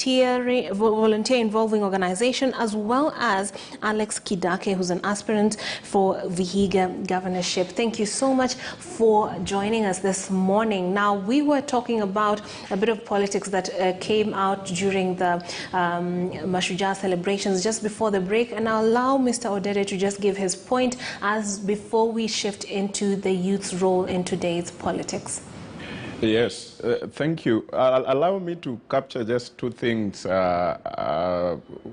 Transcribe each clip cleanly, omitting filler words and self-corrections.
volunteer involving organization, as well as Alex Kidake, who's an aspirant for Vihiga governorship. Thank you so much for joining us this morning. Now, we were talking about a bit of politics that came out during the Mashujaa celebrations just before the break, and I'll allow Mr. Odede to just give his point as before we shift into the youth's role in today's politics. Yes, thank you. Allow me to capture just two things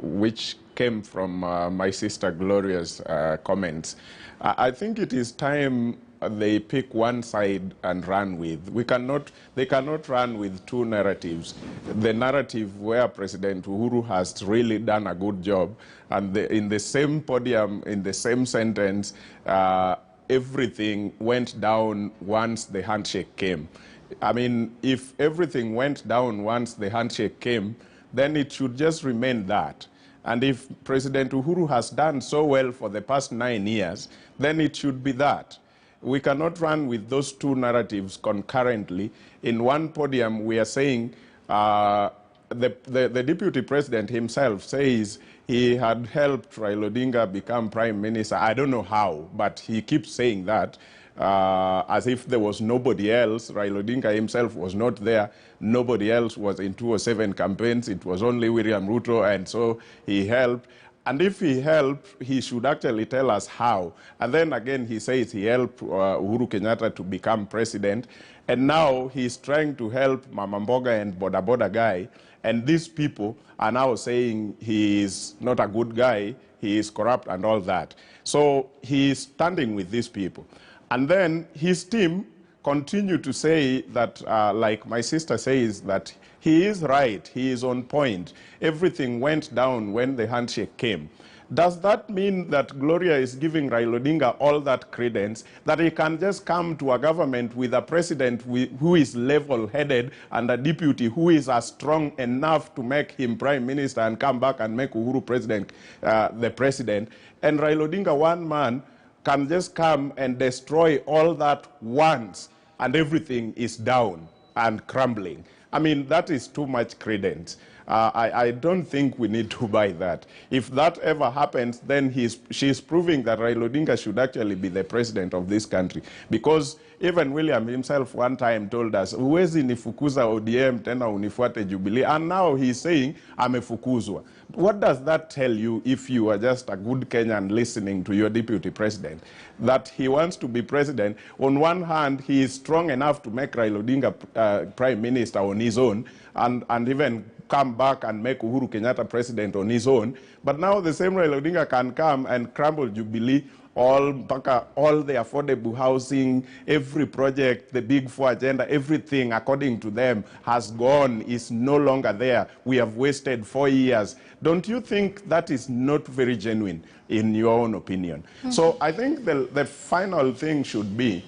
which came from my sister Gloria's comments. I think it is time they pick one side and run with. They cannot run with two narratives. The narrative where President Uhuru has really done a good job, and in the same podium, in the same sentence, everything went down once the handshake came. I mean, if everything went down once the handshake came, then it should just remain that. And if President Uhuru has done so well for the past 9 years, then it should be that. We cannot run with those two narratives concurrently. In one podium, we are saying the deputy president himself says he had helped Raila Odinga become prime minister. I don't know how, but he keeps saying that as if there was nobody else. Raila Odinga himself was not there. Nobody else was in 207 campaigns. It was only William Ruto, and so he helped. And if he helped, he should actually tell us how. And then again, he says he helped Uhuru Kenyatta to become president. And now he's trying to help Mama Mboga and Boda Boda guy. And these people are now saying he is not a good guy, he is corrupt and all that. So he is standing with these people. And then his team continue to say that, like my sister says, that he is right, he is on point. Everything went down when the handshake came. Does that mean that Gloria is giving Raila Odinga all that credence, that he can just come to a government with a president who is level-headed and a deputy who is as strong enough to make him prime minister and come back and make Uhuru the president, and Raila Odinga, one man, can just come and destroy all that once, and everything is down and crumbling? I mean, that is too much credence. I don't think we need to buy that. If that ever happens, then she's proving that Raila Odinga should actually be the president of this country. Because even William himself one time told us, huwezi nifukuza ODM tena unifuate Jubilee. And now he's saying, amefukuzwa. What does that tell you if you are just a good Kenyan listening to your deputy president? That he wants to be president. On one hand, he is strong enough to make Raila Odinga prime minister on his own, and even come back and make Uhuru Kenyatta president on his own. But now the same Raila Odinga can come and crumble Jubilee, all the affordable housing, every project, the Big Four agenda, everything according to them has gone, is no longer there. We have wasted 4 years. Don't you think that is not very genuine in your own opinion? Mm-hmm. So I think the final thing should be,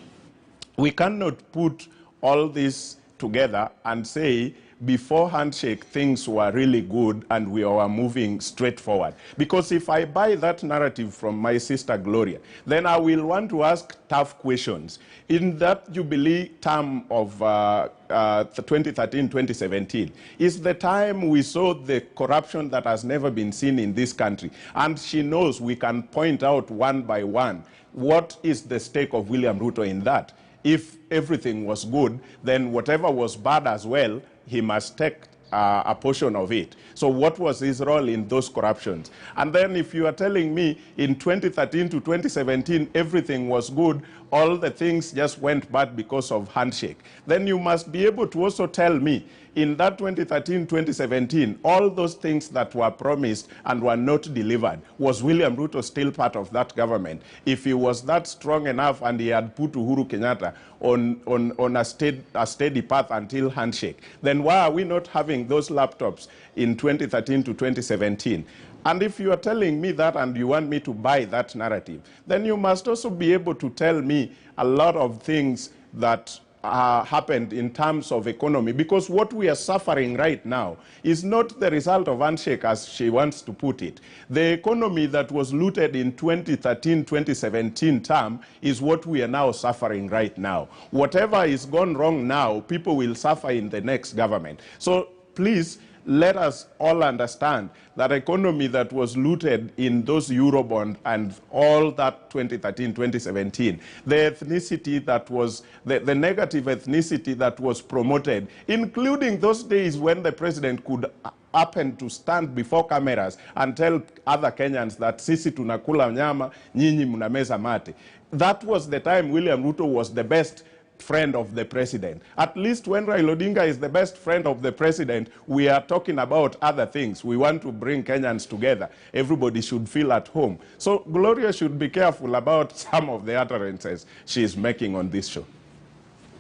we cannot put all this together and say, before handshake, things were really good and we were moving straight forward. Because if I buy that narrative from my sister Gloria, then I will want to ask tough questions. In that Jubilee term of 2013-2017 is the time we saw the corruption that has never been seen in this country. And she knows we can point out one by one what is the stake of William Ruto in that. If everything was good, then whatever was bad as well, he must take a portion of it. So what was his role in those corruptions? And then if you are telling me in 2013 to 2017 everything was good, all the things just went bad because of handshake, then you must be able to also tell me in that 2013-2017, all those things that were promised and were not delivered, was William Ruto still part of that government? If he was that strong enough and he had put Uhuru Kenyatta on a steady path until handshake, then why are we not having those laptops in 2013 to 2017? And if you are telling me that and you want me to buy that narrative, then you must also be able to tell me a lot of things that happened in terms of economy, because what we are suffering right now is not the result of handshake as she wants to put it. The economy that was looted in 2013-2017 term is what we are now suffering right now. Whatever is gone wrong now, people will suffer in the next government. So please, let us all understand that economy that was looted in those Eurobond and all that 2013, 2017, the ethnicity that was, the negative ethnicity that was promoted, including those days when the president could happen to stand before cameras and tell other Kenyans that sisi tunakula nyama, nyinyi mnameza mate. That was the time William Ruto was the best friend of the president. At least when Raila Odinga is the best friend of the president, we are talking about other things. We want to bring Kenyans together. Everybody should feel at home. So Gloria should be careful about some of the utterances she is making on this show.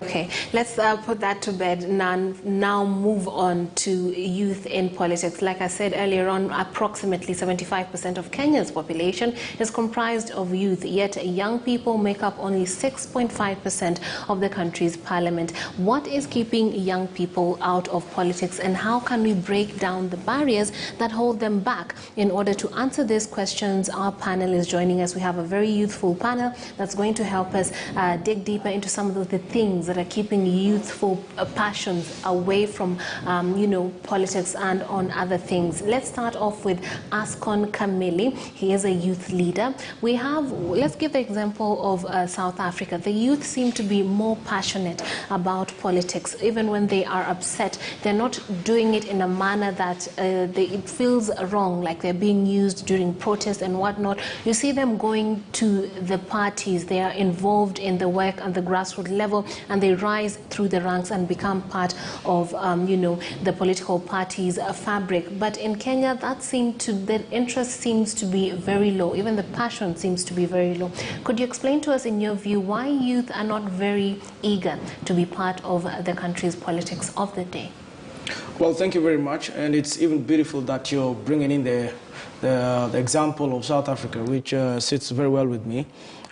Okay, let's put that to bed. Now move on to youth in politics. Like I said earlier on, approximately 75% of Kenya's population is comprised of youth, yet young people make up only 6.5% of the country's parliament. What is keeping young people out of politics, and how can we break down the barriers that hold them back? In order to answer these questions, our panel is joining us. We have a very youthful panel that's going to help us dig deeper into some of the things that are keeping youthful passions away from, politics and on other things. Let's start off with Ascon Kamili. He is a youth leader. Let's give the example of South Africa. The youth seem to be more passionate about politics. Even when they are upset, they're not doing it in a manner that it feels wrong, like they're being used during protests and whatnot. You see them going to the parties. They are involved in the work on the grassroots level, and they rise through the ranks and become part of, the political party's fabric. But in Kenya, the interest seems to be very low. Even the passion seems to be very low. Could you explain to us, in your view, why youth are not very eager to be part of the country's politics of the day? Well, thank you very much. And it's even beautiful that you're bringing in the example of South Africa, which sits very well with me.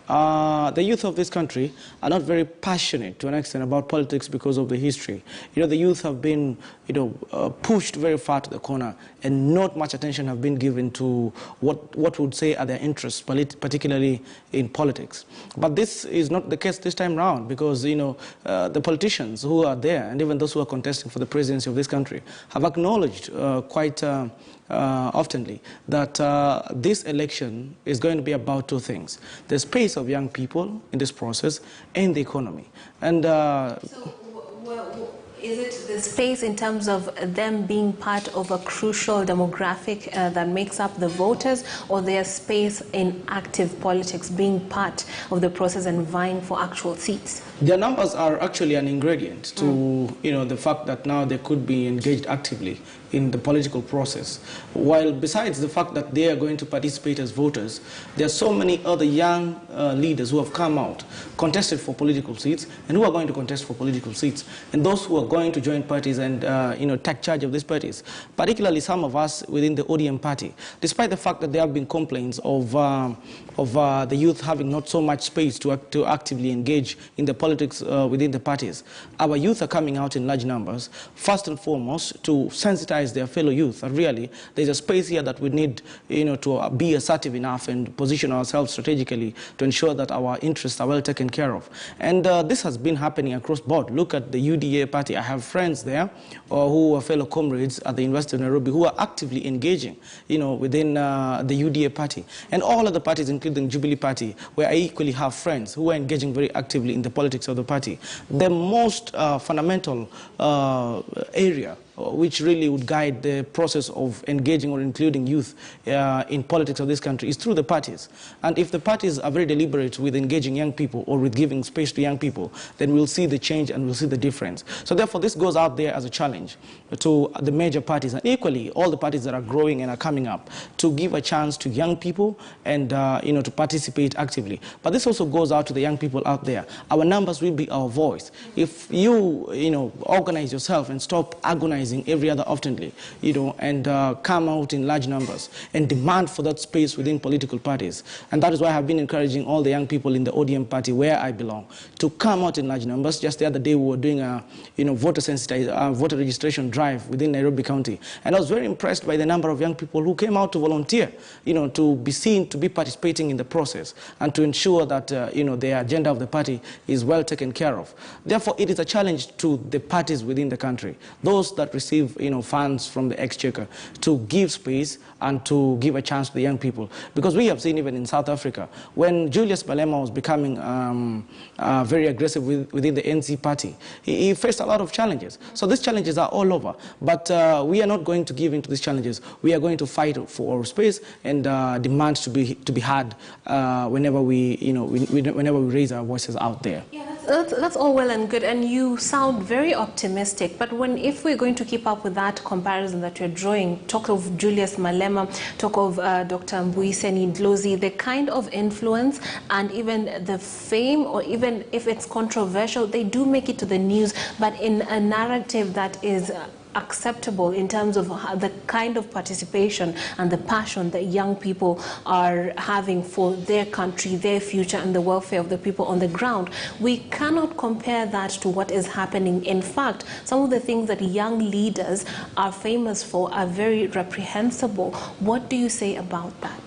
The youth of this country are not very passionate to an extent about politics because of the history. The youth have been, pushed very far to the corner, and not much attention have been given to what would say are their interests, particularly in politics. But this is not the case this time round, because, the politicians who are there, and even those who are contesting for the presidency of this country, have acknowledged quite oftenly that this election is going to be about two things: the space of young people in this process and the economy. And is it the space in terms of them being part of a crucial demographic that makes up the voters, or their space in active politics, being part of the process and vying for actual seats? Their numbers are actually an ingredient to the fact that now they could be engaged actively in the political process. While besides the fact that they are going to participate as voters, there are so many other young leaders who have come out, contested for political seats, and who are going to contest for political seats, and those who are going to join parties and take charge of these parties, particularly some of us within the ODM party. Despite the fact that there have been complaints of the youth having not so much space to actively engage in the politics within the parties, our youth are coming out in large numbers, first and foremost to sensitize their fellow youth that really there's a space here that we need to be assertive enough and position ourselves strategically to ensure that our interests are well taken care of. And this has been happening across board. Look at the UDA party. I have friends there who are fellow comrades at the University of Nairobi who are actively engaging within the UDA party, and all other parties, including Jubilee Party, where I equally have friends who are engaging very actively in the politics of the party. The most fundamental area which really would guide the process of engaging or including youth in politics of this country is through the parties. And if the parties are very deliberate with engaging young people or with giving space to young people, then we'll see the change and we'll see the difference. So therefore, this goes out there as a challenge to the major parties, and equally all the parties that are growing and are coming up, to give a chance to young people and to participate actively. But this also goes out to the young people out there. Our numbers will be our voice. If you organize yourself and stop agonizing every other oftenly, and come out in large numbers and demand for that space within political parties. And that is why I have been encouraging all the young people in the ODM party, where I belong, to come out in large numbers. Just the other day, we were doing a voter registration drive within Nairobi County, and I was very impressed by the number of young people who came out to volunteer, to be seen to be participating in the process and to ensure that the agenda of the party is well taken care of. Therefore, it is a challenge to the parties within the country, those that that receive, funds from the exchequer to give space and to give a chance to the young people. Because we have seen even in South Africa, when Julius Malema was becoming very aggressive within the NC party, he faced a lot of challenges. So these challenges are all over. But we are not going to give in to these challenges. We are going to fight for our space and demand to be heard whenever we raise our voices out there. Yeah, that's all well and good, and you sound very optimistic. But if we're going to keep up with that comparison that you're drawing, talk of Julius Malema, talk of Dr. Mbuiseni Ndlozi, the kind of influence and even the fame, or even if it's controversial, they do make it to the news, but in a narrative that is acceptable in terms of the kind of participation and the passion that young people are having for their country, their future, and the welfare of the people on the ground. We cannot compare that to what is happening. In fact, some of the things that young leaders are famous for are very reprehensible. What do you say about that?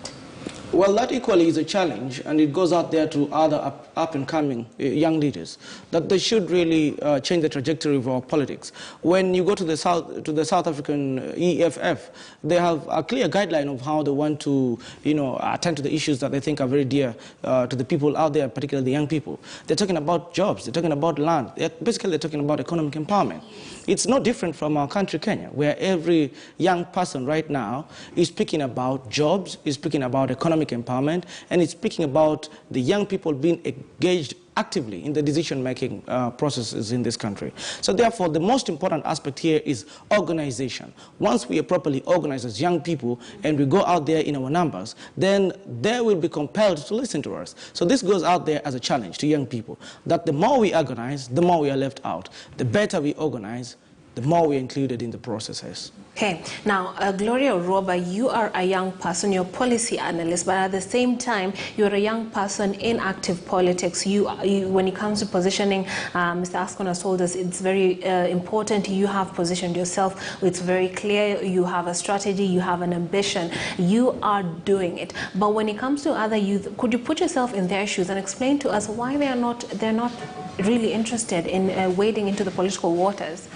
Well, that equally is a challenge, and it goes out there to other up-and-coming young leaders, that they should really change the trajectory of our politics. When you go to the South African EFF, they have a clear guideline of how they want to, attend to the issues that they think are very dear to the people out there, particularly the young people. They're talking about jobs, they're talking about land, basically they're talking about economic empowerment. It's no different from our country, Kenya, where every young person right now is speaking about jobs, is speaking about economic empowerment, and it's speaking about the young people being engaged actively in the decision-making processes in this country. So therefore, the most important aspect here is organization. Once we are properly organized as young people and we go out there in our numbers, then they will be compelled to listen to us. So this goes out there as a challenge to young people, that the more we organize, the more we are left out. The better we organize, the more we're included in the processes. Okay, now Gloria Roba, you are a young person, you're a policy analyst, but at the same time, you're a young person in active politics. When it comes to positioning, Mr. Askon has told us it's very important. You have positioned yourself. It's very clear. You have a strategy. You have an ambition. You are doing it. But when it comes to other youth, could you put yourself in their shoes and explain to us why they're not really interested in wading into the political waters?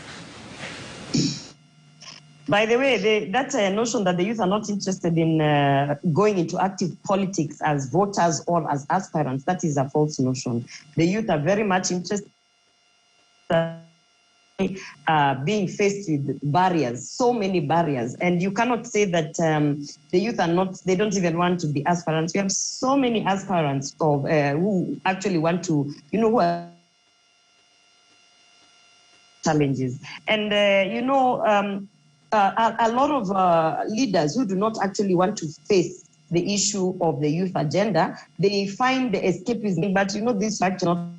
By the way, that notion that the youth are not interested in going into active politics as voters or as aspirants, that is a false notion. The youth are very much interested in being faced with barriers, so many barriers. And you cannot say that the youth are not, they don't even want to be aspirants. We have so many aspirants who actually want to, who are challenges. And, a lot of leaders who do not actually want to face the issue of the youth agenda, they find the escapism, but this is actually not.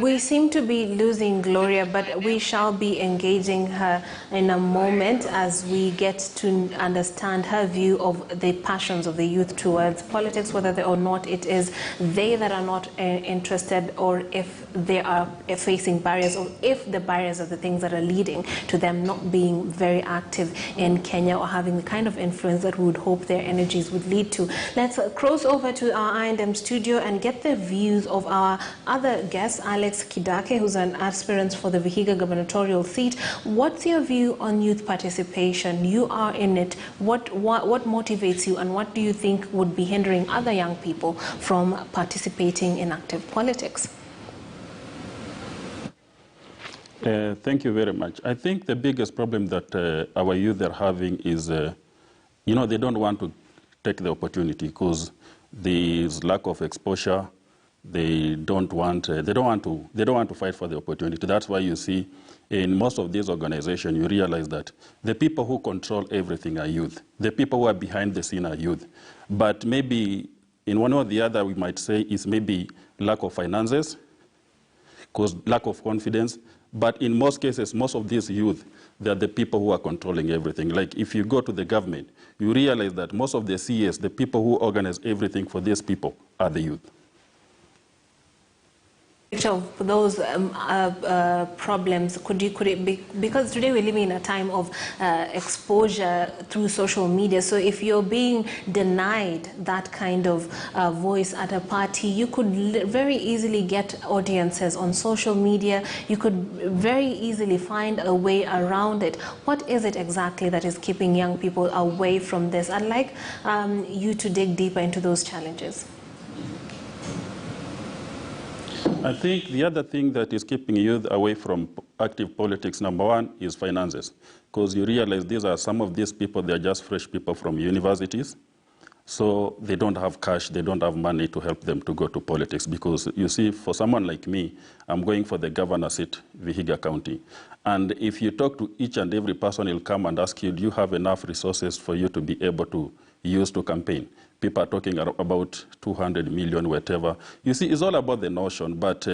We seem to be losing Gloria, but we shall be engaging her in a moment as we get to understand her view of the passions of the youth towards politics, whether or not it is they that are not interested, or if they are facing barriers, or if the barriers are the things that are leading to them not being very active in Kenya or having the kind of influence that we would hope their energies would lead to. Let's cross over to our I&M studio and get the views of our other guests. Alex Kidake, who's an aspirant for the Vihiga gubernatorial seat. What's your view on youth participation? You are in it. What motivates you, and what do you think would be hindering other young people from participating in active politics? Thank you very much. I think the biggest problem that our youth are having is, they don't want to take the opportunity because there's lack of exposure. They don't want to fight for the opportunity. That's why you see in most of these organizations, you realize that the people who control everything are youth. The people who are behind the scene are youth. But maybe in one or the other, we might say is maybe lack of finances, because lack of confidence. But in most cases, most of these youth, they're the people who are controlling everything. Like if you go to the government, you realize that most of the CS, the people who organize everything for these people, are the youth. of those problems, could it be, because today we're living in a time of exposure through social media, so if you're being denied that kind of voice at a party, you could very easily get audiences on social media, you could very easily find a way around it. What is it exactly that is keeping young people away from this? I'd like you to dig deeper into those challenges. I think the other thing that is keeping youth away from active politics, number one, is finances. Because you realize these are some of these people, they're just fresh people from universities. So they don't have cash, they don't have money to help them to go to politics. Because you see, for someone like me, I'm going for the governor seat, Vihiga County. And if you talk to each and every person, he'll come and ask you, do you have enough resources for you to be able to use to campaign? People are talking about 200 million, whatever. You see, it's all about the notion, but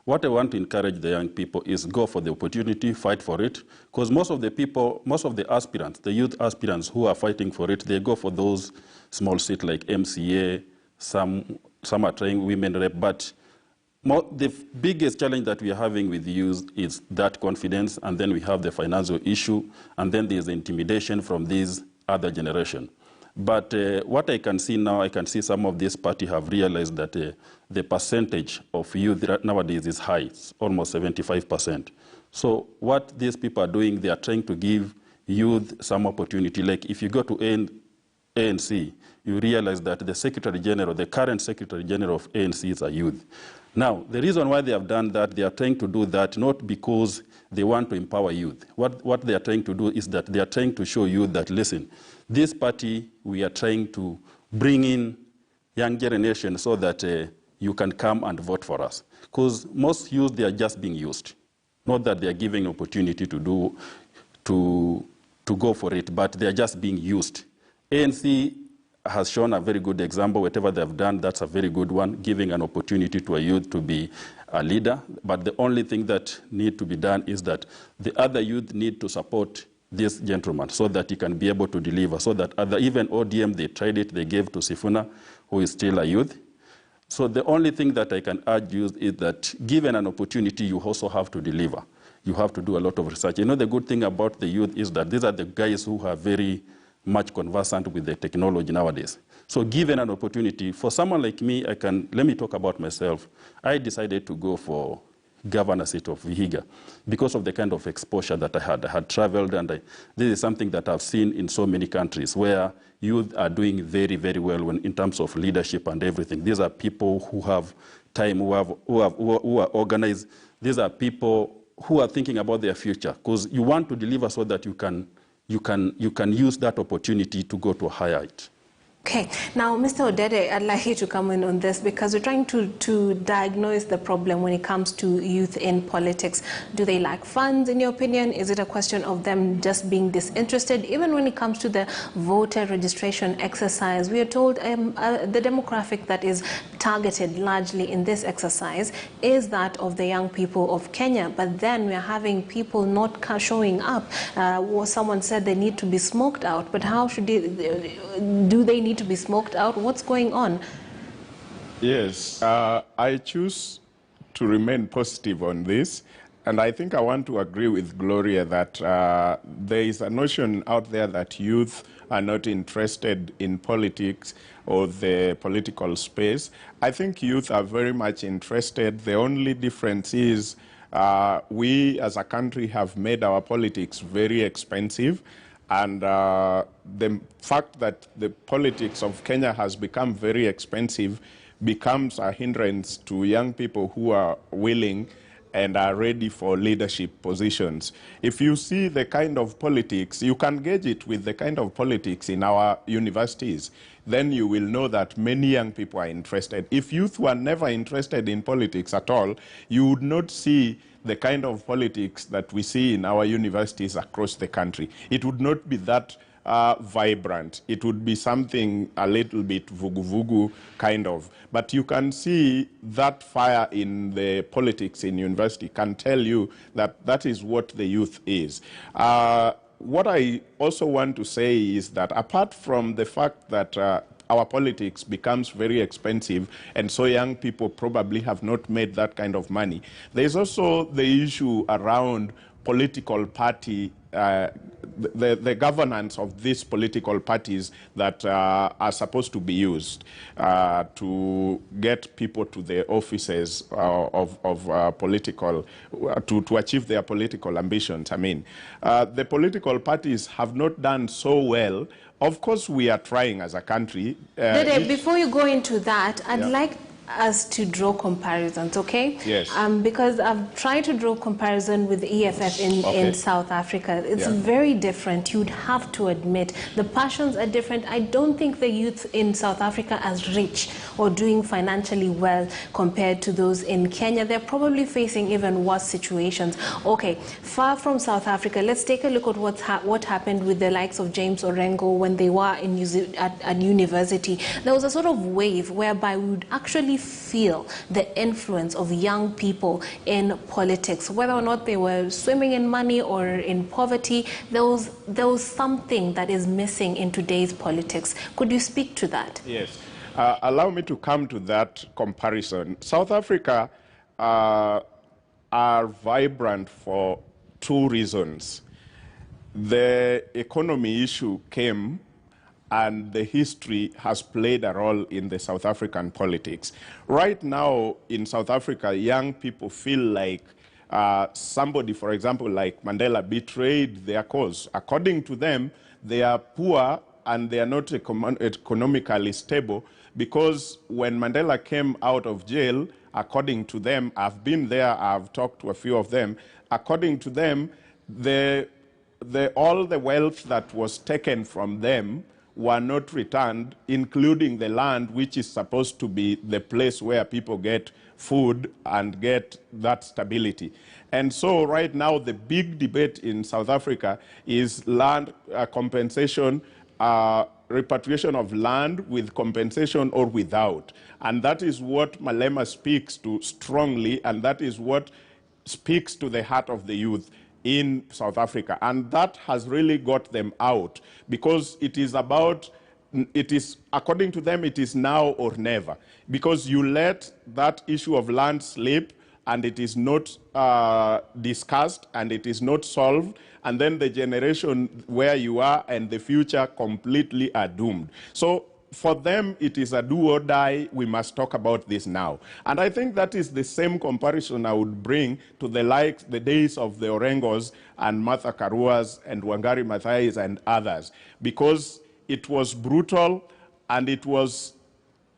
what I want to encourage the young people is go for the opportunity, fight for it, because most of the people, most of the aspirants, the youth aspirants who are fighting for it, they go for those small seats like MCA, some are trying women rep, but the biggest challenge that we are having with youth is that confidence, and then we have the financial issue, and then there's the intimidation from this other generation. But what I can see now, I can see some of these parties have realized that the percentage of youth nowadays is high, it's almost 75%. So what these people are doing, they are trying to give youth some opportunity. Like if you go to ANC, you realize that the Secretary General, the current Secretary General of ANC is a youth. Now, the reason why they have done that, they are trying to do that not because they want to empower youth. What they are trying to do is that they are trying to show youth that, listen, this party, we are trying to bring in young generation so that you can come and vote for us. Because most youth, they are just being used. Not that they are giving opportunity to go for it, but they are just being used. ANC has shown a very good example. Whatever they have done, that's a very good one, giving an opportunity to a youth to be a leader. But the only thing that needs to be done is that the other youth need to support this gentleman so that he can be able to deliver, so that even ODM, they tried it, they gave to Sifuna, who is still a youth. So the only thing that I can urge you is that given an opportunity, you also have to deliver. You have to do a lot of research. You know, the good thing about the youth is that these are the guys who are very much conversant with the technology nowadays. So given an opportunity, for someone like me, let me talk about myself. I decided to go for governor seat of Vihiga because of the kind of exposure that I had. I had traveled, and this is something that I've seen in so many countries where youth are doing very, very well in terms of leadership and everything. These are people who have time, who are organized. These are people who are thinking about their future, because you want to deliver so that you can use that opportunity to go to a higher height. Okay, now Mr. Odede, I'd like you to come in on this because we're trying to diagnose the problem when it comes to youth in politics. Do they lack funds, in your opinion? Is it a question of them just being disinterested? Even when it comes to the voter registration exercise, we are told the demographic that is targeted largely in this exercise is that of the young people of Kenya, but then we're having people not showing up. Someone said they need to be smoked out, but how should do they need to be smoked out? What's going on? Yes, I choose to remain positive on this, and I think I want to agree with Gloria that there is a notion out there that youth are not interested in politics or the political space. I think youth are very much interested. The only difference is we as a country have made our politics very expensive. And the fact that the politics of Kenya has become very expensive becomes a hindrance to young people who are willing and are ready for leadership positions. If you see the kind of politics, you can gauge it with the kind of politics in our universities, then you will know that many young people are interested. If youth were never interested in politics at all, you would not see the kind of politics that we see in our universities across the country. It would not be that vibrant. It would be something a little bit vugu-vugu kind of. But you can see that fire in the politics in university can tell you that that is what the youth is. What I also want to say is that apart from the fact that our politics becomes very expensive, and so young people probably have not made that kind of money. There's also the issue around political party, the governance of these political parties that are supposed to be used to get people to the offices of political, to achieve their political ambitions. I mean, the political parties have not done so well. Of course, we are trying as a country. Dede, before you go into that, I'd like us to draw comparisons, okay? Yes. Because I've tried to draw comparison with the EFF in South Africa. It's very different. You'd have to admit the passions are different. I don't think the youth in South Africa as rich or doing financially well compared to those in Kenya. They're probably facing even worse situations. Okay, far from South Africa, let's take a look at what happened with the likes of James Orengo when they were in at university. There was a sort of wave whereby we would actually feel the influence of young people in politics, whether or not they were swimming in money or in poverty. There was something that is missing in today's politics. Could you speak to that? Yes. Allow me to come to that comparison. South Africa are vibrant for two reasons. The economy issue came, and the history has played a role in the South African politics. Right now in South Africa, young people feel like somebody, for example, like Mandela, betrayed their cause. According to them, they are poor and they are not economically stable because when Mandela came out of jail, according to them, I've been there, I've talked to a few of them, according to them, all the wealth that was taken from them were not returned, including the land, which is supposed to be the place where people get food and get that stability. And so right now, the big debate in South Africa is land compensation, repatriation of land with compensation or without. And that is what Malema speaks to strongly, and that is what speaks to the heart of the youth in South Africa. And that has really got them out because it is about, according to them, it is now or never. Because you let that issue of land slip and it is not discussed and it is not solved, and then the generation where you are and the future completely are doomed. So for them, it is a do or die. We must talk about this now. And I think that is the same comparison I would bring to the days of the Orengos and Martha Karuas and Wangari Maathais and others, because it was brutal and it was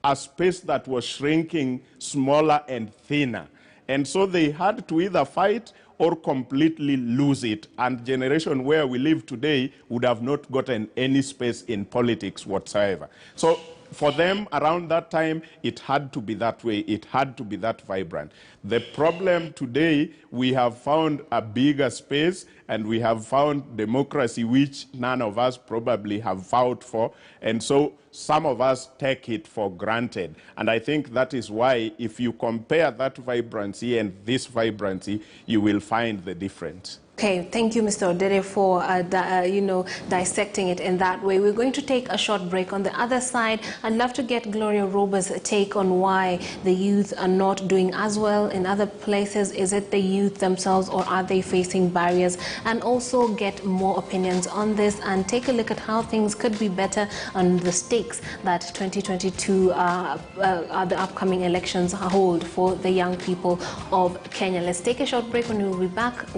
a space that was shrinking smaller and thinner. And so they had to either fight or completely lose it. And generation where we live today would have not gotten any space in politics whatsoever. So for them, around that time, it had to be that way. It had to be that vibrant. The problem today, we have found a bigger space, and we have found democracy, which none of us probably have fought for. And so some of us take it for granted. And I think that is why, if you compare that vibrancy and this vibrancy, you will find the difference. Okay, thank you, Mr. Odede, for dissecting it in that way. We're going to take a short break. On the other side, I'd love to get Gloria Rober's take on why the youth are not doing as well in other places. Is it the youth themselves, or are they facing barriers? And also get more opinions on this and take a look at how things could be better on the stakes that 2022 the upcoming elections hold for the young people of Kenya. Let's take a short break. When we'll be back,